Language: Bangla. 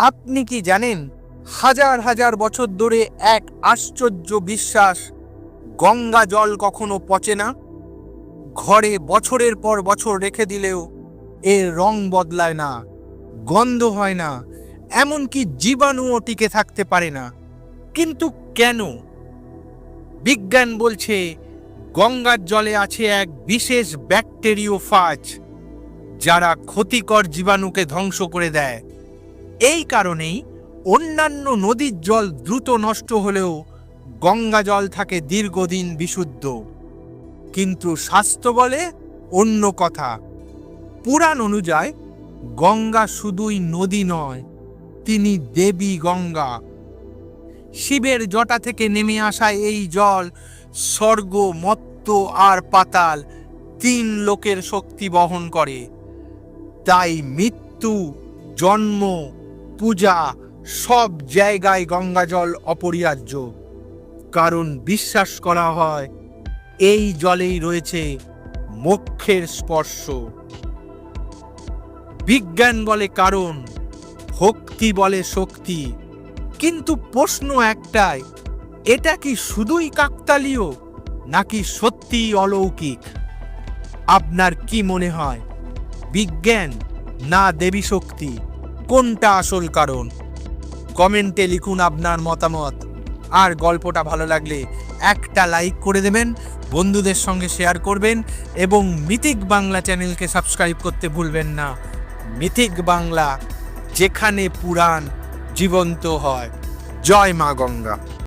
আপনি কি জানেন হাজার হাজার বছর ধরে এক আশ্চর্য বিশ্বাস, গঙ্গা জল কখনো পচে না। ঘরে বছরের পর বছর রেখে দিলেও এর রং বদলায় না, গন্ধ হয় না, এমনকি জীবাণুও টিকে থাকতে পারে না। কিন্তু কেন? বিজ্ঞান বলছে গঙ্গার জলে আছে এক বিশেষ ব্যাকটেরিওফাজ, যারা ক্ষতিকর জীবাণুকে ধ্বংস করে দেয়। এই কারণেই অন্যান্য নদীর জল দ্রুত নষ্ট হলেও গঙ্গা জল থাকে দীর্ঘদিন বিশুদ্ধ। কিন্তু শাস্ত্র বলে অন্য কথা। পুরাণ অনুযায়ী গঙ্গা শুধুই নদী নয়, তিনি দেবী গঙ্গা। শিবের জটা থেকে নেমে আসা এই জল স্বর্গ, মর্ত্য আর পাতাল তিন লোকের শক্তি বহন করে। তাই মৃত্যু, জন্ম, পূজা সব জায়গায় গঙ্গা জল অপরিহার্য। কারণ বিশ্বাস করা হয় এই জলেই রয়েছে মোক্ষের স্পর্শ। বিজ্ঞান বলে কারণ, ভক্তি বলে শক্তি। কিন্তু প্রশ্ন একটাই, এটা কি শুধুই কাকতালীয় নাকি সত্যিই অলৌকিক? আপনার কি মনে হয়, বিজ্ঞান না দেবী শক্তি, কোনটা আসল কারণ? কমেন্টে লিখুন আপনার মতামত। আর গল্পটা ভালো লাগলে একটা লাইক করে দেবেন, বন্ধুদের সঙ্গে শেয়ার করবেন এবং মিথিক বাংলা চ্যানেলকে সাবস্ক্রাইব করতে ভুলবেন না। মিথিক বাংলা, যেখানে পুরাণ জীবন্ত হয়। জয় মা গঙ্গা।